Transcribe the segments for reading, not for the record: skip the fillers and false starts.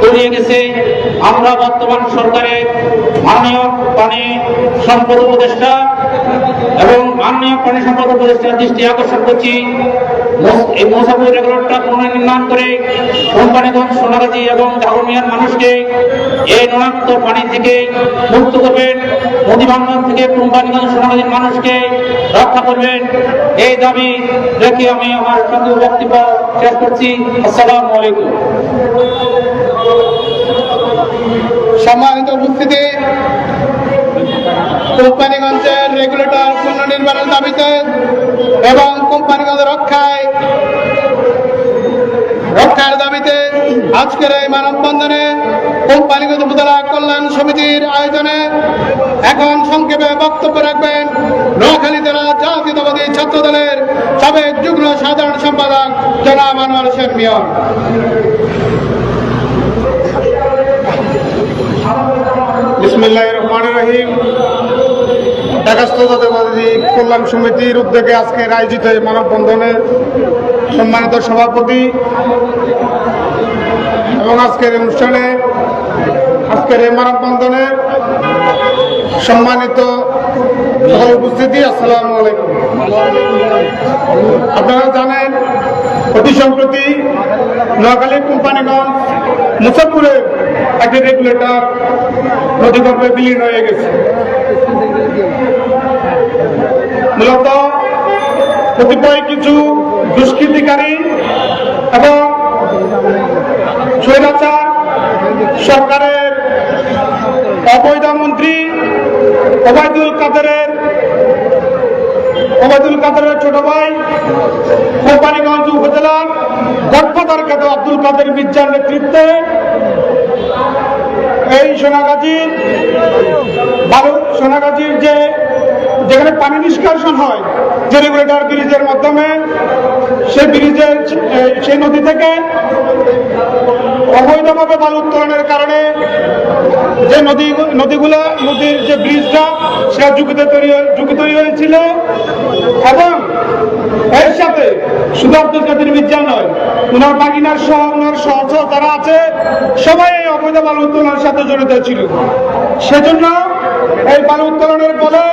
তলিয়ে গেছে। আমরা বর্তমান সরকারের মাননীয় পানি সম্পদ উপদেষ্টা এবং মাননীয় পানি সম্পদ উপদেষ্টার দৃষ্টি আকর্ষণ করছি, এই মৌসাপুর রেগুলেটরটা পুনর্নির্মাণ করে কোম্পানিগঞ্জ, সোনাগাজী এবং দাগনমিয়ার মানুষকে এই ননাক্ত পানি থেকে মুক্ত করবেন, নদীবান্ধব থেকে কোম্পানিগঞ্জ, সোনাগাজীর মানুষকে রক্ষা করবেন। এই দাবি রেখে আমি আমার সংক্ষিপ্ত বক্তব্য শেষ করছি। আসসালামু আলাইকুম। সম্মানিত উপস্থিতি, কোম্পানিগঞ্জের রেগুলেটর পুনর্নির্মাণের দাবিতে এবং কোম্পানিগঞ্জ রক্ষার দাবিতে আজকের এই মানববন্ধনে কোম্পানিগঞ্জ উপজেলা কল্যাণ সমিতির আয়োজনে এখন সংক্ষেপে বক্তব্য রাখবেন নোয়াখালী জেলা জাতীয়তাবাদী ছাত্র দলের সাবেক যুগ্ম সাধারণ সম্পাদক জনাব আনোয়ার হোসেন মিয়া। বিসমিল্লাহির রহমানির রহিম। ঢাকাস্থ জাতীয়তাবাদী কল্যাণ সমিতির উদ্যোগে আজকের আয়োজিত এই মানববন্ধনের সম্মানিত সভাপতি এবং আজকের অনুষ্ঠানে আজকের এই মানববন্ধনের সম্মানিত সকল উপস্থিতি, আসসালামু আলাইকুম। আপনারা জানেন, অতি সম্প্রতি নোয়াখালী কোম্পানিগঞ্জ মুসাফপুরের একটি রেগুলেটর নদীগর্ভে বিলীন হয়ে গেছে। মূলত কতিপয় কিছু দুষ্কৃতিকারী এবং স্বৈরাচার সরকারের অবৈধ মন্ত্রী ওবায়দুল কাদেরের ছোট ভাই কোম্পানিগঞ্জ উপজেলার গডফাদার খ্যাত আব্দুল কাদের মির্জার নেতৃত্বে এই সোনাগাজীর যেখানে পানি নিষ্কাশন হয় যে রেগুলেটর ব্রিজের মাধ্যমে, সেই নদী থেকে অবৈধভাবে বালু উত্তোলনের কারণে যে নদীর যে ব্রিজটা সেটা ঝুঁকি তৈরি হয়েছিল এবং এর সাথে শুধু আব্দুল কাদের মির্জা নয়, ওনার বাগিনার সহ ওনার সহচর যারা আছে সবাই এই অবৈধ বালু উত্তোলনের সাথে জড়িত ছিল। সেজন্য এই বালু উত্তোলনের ফলে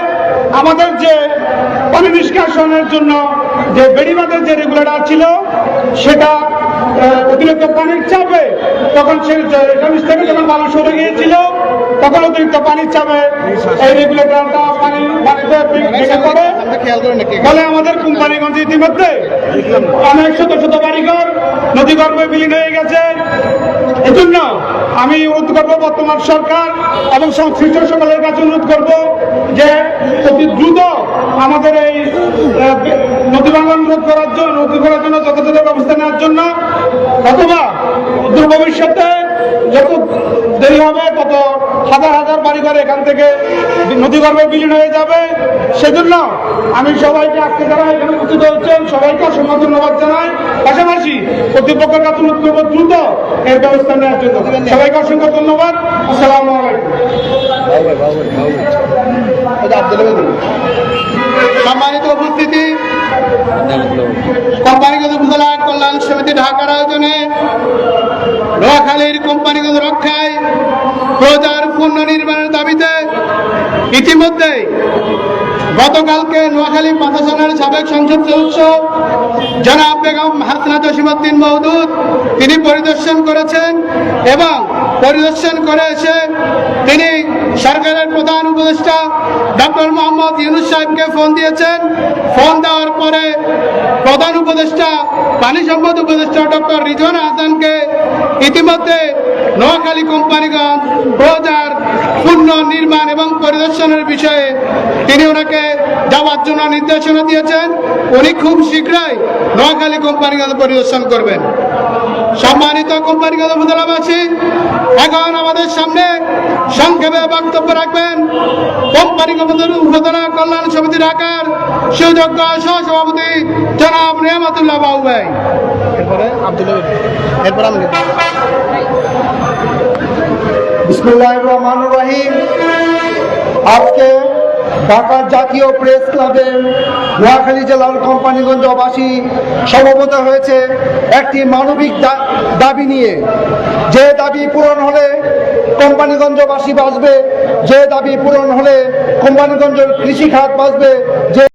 আমাদের যে পানি নিষ্কাশনের জন্য যে বেড়িবাঁধের যে রেগুলেটর ছিল সেটা অতিরিক্ত পানির চাপে তখন থেকে যখন বালু সরে গিয়েছিল তখন অতিরিক্ত পানির চাপে এই রেগুলেটরটা পানিতে ভেঙে পড়ে। ফলে আমাদের কোম্পানিগঞ্জ ইতিমধ্যে অনেক শত শত বাড়িঘর নদীগর্ভে বিলীন হয়ে গেছে। এজন্য আমি অনুরোধ করবো বর্তমান সরকার এবং সংশ্লিষ্ট সকলের কাছে অনুরোধ করবো যে অতি দ্রুত আমাদের এই নদী ভাঙন রোধ করার জন্য যথাযথ ব্যবস্থা নেওয়ার জন্য, অথবা দূর ভবিষ্যতে যত দেরি হবে তত হাজার হাজার বাড়িঘর এখান থেকে নদীগর্ভে বিলীন হয়ে যাবে। সেজন্য আমি সবাইকে আজকে যারা এখানে উপস্থিত হচ্ছেন সবাইকে অসংখ্য ধন্যবাদ জানাই। পাশাপাশি কর্তৃপক্ষের কাছে অনুরোধ করবো দ্রুত এর ব্যবস্থা নেওয়ার জন্য। সবাইকে অসংখ্য ধন্যবাদ। আসসালামু আলাইকুম। সম্মানিত উপস্থিতি, কোম্পানিগঞ্জ উপজেলা কল্যাণ সমিতি ঢাকার আয়োজনে নোয়াখালীর কোম্পানিগঞ্জ রক্ষায় প্রজার পুনর্নির্মাণের দাবিতে ইতিমধ্যে গতকালকে নোয়াখালী প্রশাসনের সাবেক সংসদ সদস্য জনাব বেগম হাসনা জসিমউদ্দিন মওদুদ তিনি পরিদর্শন করেছেন এবং পরিদর্শন করে এসে তিনি সরকারের প্রধান উপদেষ্টা ডক্টর মোহাম্মদ ইউনূস সাহেবকে ফোন দিয়েছেন। ফোন দেওয়ার পরে প্রধান উপদেষ্টা পানি সম্পদ উপদেষ্টা ডক্টর রিজওয়ানা হাসানকে ইতিমধ্যে নোয়াখালী কোম্পানিগঞ্জ প্রজার পুনর্নির্মাণ এবং পরিদর্শনের বিষয়ে তিনি ওনাকে যাওয়ার জন্য নির্দেশনা দিয়েছেন। উনি খুব শীঘ্রই নোয়াখালী কোম্পানিগঞ্জ পরিদর্শন করবেন। সম্মানিত কোম্পানিগঞ্জ উপজেলাবাসী, এখন আমাদের সামনে সংক্ষেপে বক্তব্য রাখবেন কোম্পানিগঞ্জ উপজেলা কল্যাণ সমিতি ঢাকার সুযোগ্য সহসভাপতি জনাব নিয়ামতুল্লাহ বাবু ভাই। বিসমিল্লাহির রহমানির রহিম। আজকে ঢাকার জাতীয় প্রেস ক্লাবের নোয়াখালী জেলার কোম্পানিগঞ্জবাসী সমবেত হয়েছে একটি মানবিক দাবি নিয়ে। যে দাবি পূরণ হলে কোম্পানিগঞ্জবাসী বাঁচবে, যে দাবি পূরণ হলে কোম্পানিগঞ্জের কৃষি খাত বাঁচবে, যে